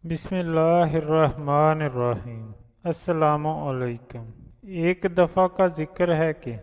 بسم اللہ الرحمن الرحیم۔ السلام علیکم۔ ایک دفعہ کا ذکر ہے کہ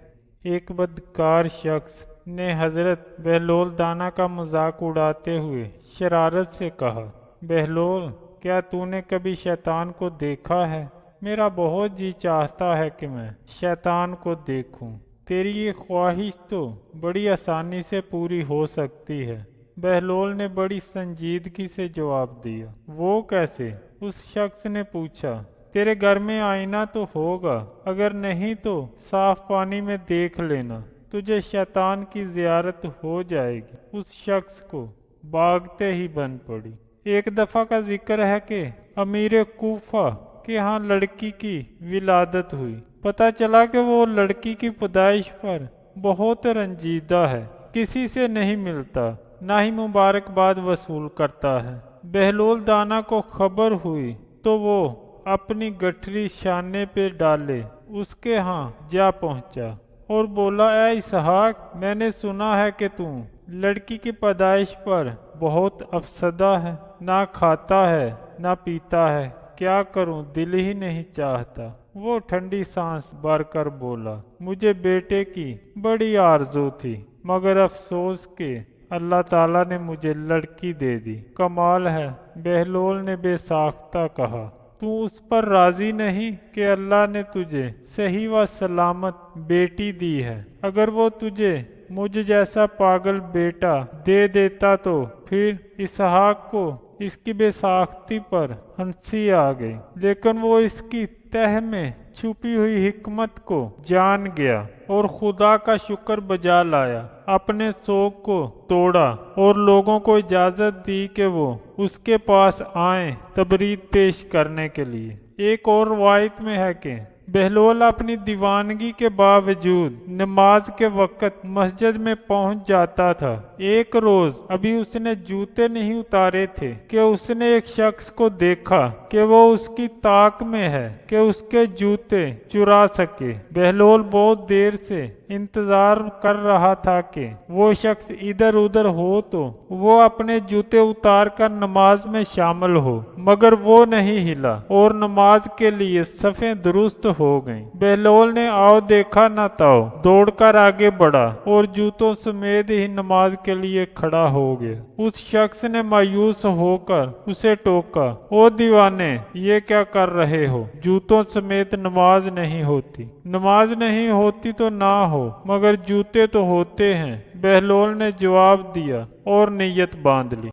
ایک بدکار شخص نے حضرت بہلول دانا کا مذاق اڑاتے ہوئے شرارت سے کہا، بہلول، کیا تو نے کبھی شیطان کو دیکھا ہے؟ میرا بہت جی چاہتا ہے کہ میں شیطان کو دیکھوں۔ تیری یہ خواہش تو بڑی آسانی سے پوری ہو سکتی ہے۔ بہلول نے بڑی سنجیدگی سے جواب دیا۔ وہ کیسے؟ اس شخص نے پوچھا۔ تیرے گھر میں آئینہ تو ہوگا، اگر نہیں تو صاف پانی میں دیکھ لینا، تجھے شیطان کی زیارت ہو جائے گی۔ اس شخص کو بھاگتے ہی بن پڑی۔ ایک دفعہ کا ذکر ہے کہ امیر کوفہ کے ہاں لڑکی کی ولادت ہوئی۔ پتہ چلا کہ وہ لڑکی کی پیدائش پر بہت رنجیدہ ہے، کسی سے نہیں ملتا، نہ ہی مبارکباد وصول کرتا ہے۔ بہلول دانا کو خبر ہوئی تو وہ اپنی گٹھری شانے پہ ڈالے اس کے ہاں جا پہنچا اور بولا، اے اسحاق، میں نے سنا ہے کہ تم لڑکی کی پیدائش پر بہت افسردہ ہے، نہ کھاتا ہے نہ پیتا ہے، کیا کروں، دل ہی نہیں چاہتا۔ وہ ٹھنڈی سانس بھر کر بولا، مجھے بیٹے کی بڑی آرزو تھی، مگر افسوس کہ اللہ تعالیٰ نے مجھے لڑکی دے دی۔ کمال ہے، بہلول نے بے ساختہ کہا، تو اس پر راضی نہیں کہ اللہ نے تجھے صحیح و سلامت بیٹی دی ہے؟ اگر وہ تجھے مجھ جیسا پاگل بیٹا دے دیتا تو پھر اسحاق کو اس کی بے ساختی پر ہنسی آ گئی، لیکن وہ اس کی تہ میں چھپی ہوئی حکمت کو جان گیا اور خدا کا شکر بجا لایا، اپنے شوق کو توڑا اور لوگوں کو اجازت دی کہ وہ اس کے پاس آئیں تبریک پیش کرنے کے لیے۔ ایک اور روایت میں ہے کہ بہلول اپنی دیوانگی کے باوجود نماز کے وقت مسجد میں پہنچ جاتا تھا۔ ایک روز ابھی اس نے جوتے نہیں اتارے تھے کہ اس نے ایک شخص کو دیکھا کہ وہ اس کی طاق میں ہے کہ اس کے جوتے چرا سکے۔ بہلول بہت دیر سے انتظار کر رہا تھا کہ وہ شخص ادھر ادھر ہو تو وہ اپنے جوتے اتار کر نماز میں شامل ہو، مگر وہ نہیں ہلا اور نماز کے لیے صفیں درست ہو گئیں۔ بہلول نے آؤ دیکھا نہ تاؤ دوڑ کر آگے بڑھا اور جوتوں سمیت ہی نماز کے لیے کھڑا ہو گیا۔ اس شخص نے مایوس ہو کر اسے ٹوکا، او دیوانے، یہ کیا کر رہے ہو؟ جوتوں سمیت نماز نہیں ہوتی۔ نماز نہیں ہوتی تو نہ ہو، مگر جوتے تو ہوتے ہیں، بہلول نے جواب دیا اور نیت باندھ لی۔